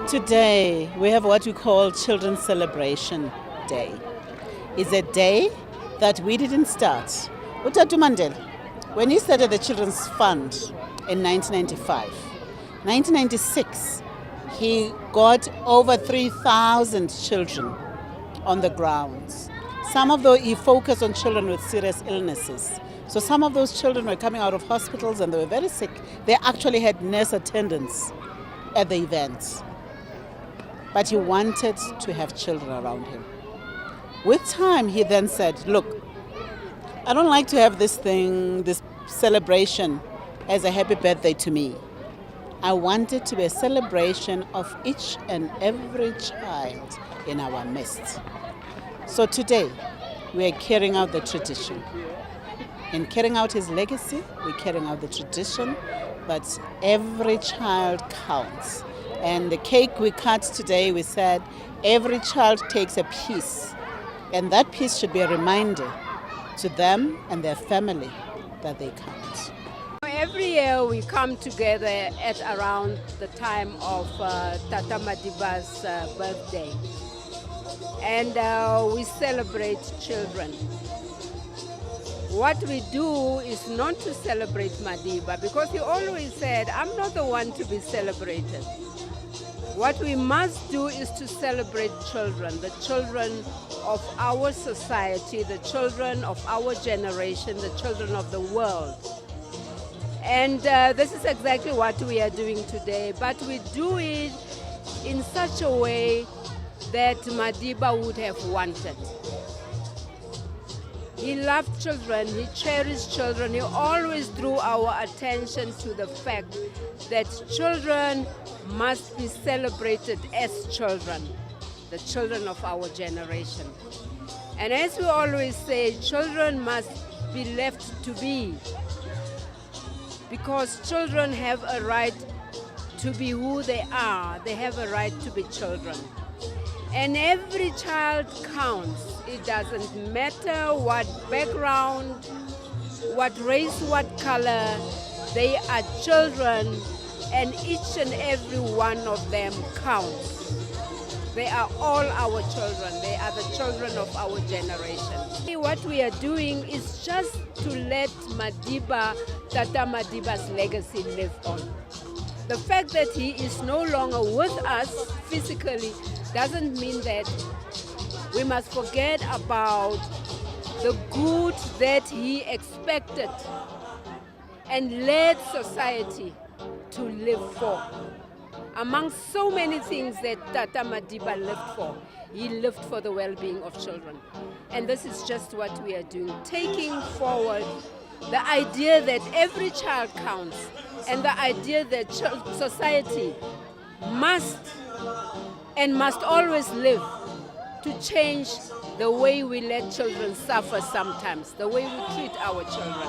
Today we have what we call Children's Celebration Day. It's a day that we didn't start. Utatu Mandela, when he started the Children's Fund in 1996, he got over 3,000 children on the grounds. Some of those, he focused on children with serious illnesses. So some of those children were coming out of hospitals and they were very sick. They actually had nurse attendants at the events. But he wanted to have children around him. With time, he then said, look, I don't like to have this celebration as a happy birthday to me. I want it to be a celebration of each and every child in our midst. So today, we are carrying out the tradition. In carrying out his legacy, we're carrying out the tradition, but every child counts. And the cake we cut today, we said every child takes a piece. And that piece should be a reminder to them and their family that they count. Every year we come together at around the time of Tata Madiba's birthday. And we celebrate children. What we do is not to celebrate Madiba, because he always said, I'm not the one to be celebrated. What we must do is to celebrate children, the children of our society, the children of our generation, the children of the world. And this is exactly what we are doing today, but we do it in such a way that Madiba would have wanted. He loved children, he cherished children, he always drew our attention to the fact that children must be celebrated as children, the children of our generation. And as we always say, children must be left to be, because children have a right to be who they are. They have a right to be children. And every child counts. It doesn't matter what background, what race, what color. They are children, and each and every one of them counts. They are all our children. They are the children of our generation. What we are doing is just to let Madiba, Tata Madiba's legacy live on. The fact that he is no longer with us physically doesn't mean that we must forget about the good that he expected and led society to live for. Among so many things that Tata Madiba lived for, he lived for the well-being of children. And this is just what we are doing, taking forward the idea that every child counts and the idea that society must always live to change the way we let children suffer sometimes, the way we treat our children.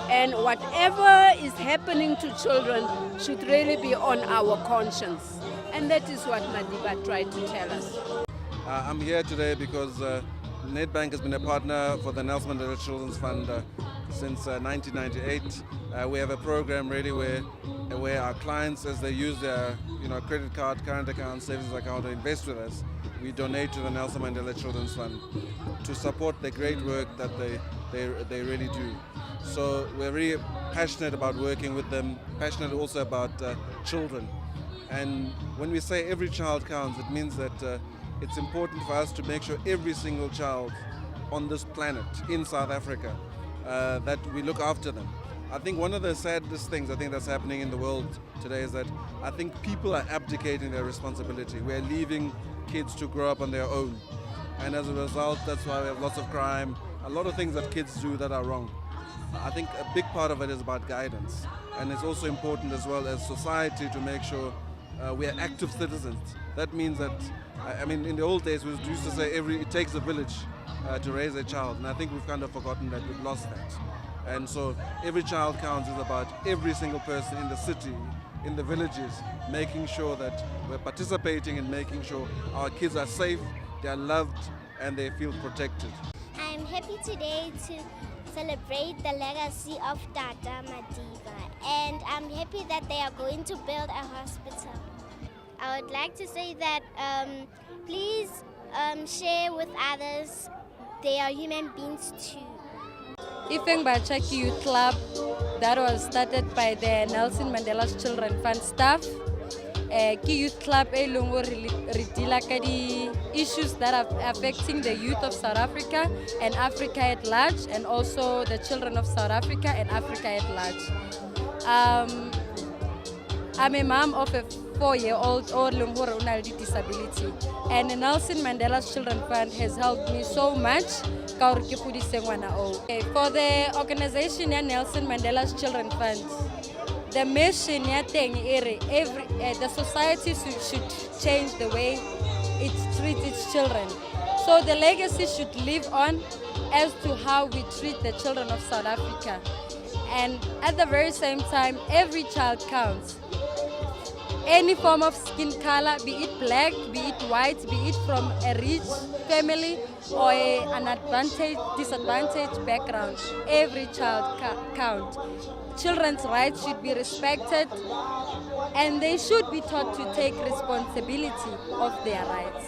And whatever is happening to children should really be on our conscience. And that is what Madiba tried to tell us. I'm here today because Nedbank has been a partner for the Nelson Mandela Children's Fund since 1998. We have a program really where our clients, as they use their credit card, current account, savings account to invest with us, we donate to the Nelson Mandela Children's Fund to support the great work that they really do. So we're really passionate about working with them, passionate also about children. And when we say every child counts, it means that it's important for us to make sure every single child on this planet, in South Africa, that we look after them. I think one of the saddest things that's happening in the world today is that I think people are abdicating their responsibility. We're leaving kids to grow up on their own. And as a result, that's why we have lots of crime, a lot of things that kids do that are wrong. I think a big part of it is about guidance. And it's also important as well as society to make sure we are active citizens. That means that, in the old days we used to say it takes a village to raise a child. And I think we've kind of forgotten that, we've lost that. And so every child counts is about every single person in the city, in the villages, making sure that we're participating in making sure our kids are safe, they are loved, and they feel protected. I'm happy today to celebrate the legacy of Tata Madiba, and I'm happy that they are going to build a hospital. I would like to say that please share with others. They are human beings too. Ifeng Bachaki Youth Club that was started by the Nelson Mandela's Children Fund staff. Ki Youth Club e leng gore re deala ka di issues that are affecting the youth of South Africa and Africa at large, and also the children of South Africa and Africa at large. I'm a mom of a 4-year-old or with disability, and the Nelson Mandela's Children Fund has helped me so much. For the organization Nelson Mandela's Children Fund, the mission the society should change the way it treats its children. So the legacy should live on as to how we treat the children of South Africa. And at the very same time, every child counts. Any form of skin color, be it black, be it white, be it from a rich family or an disadvantaged background, every child counts. Children's rights should be respected, and they should be taught to take responsibility of their rights.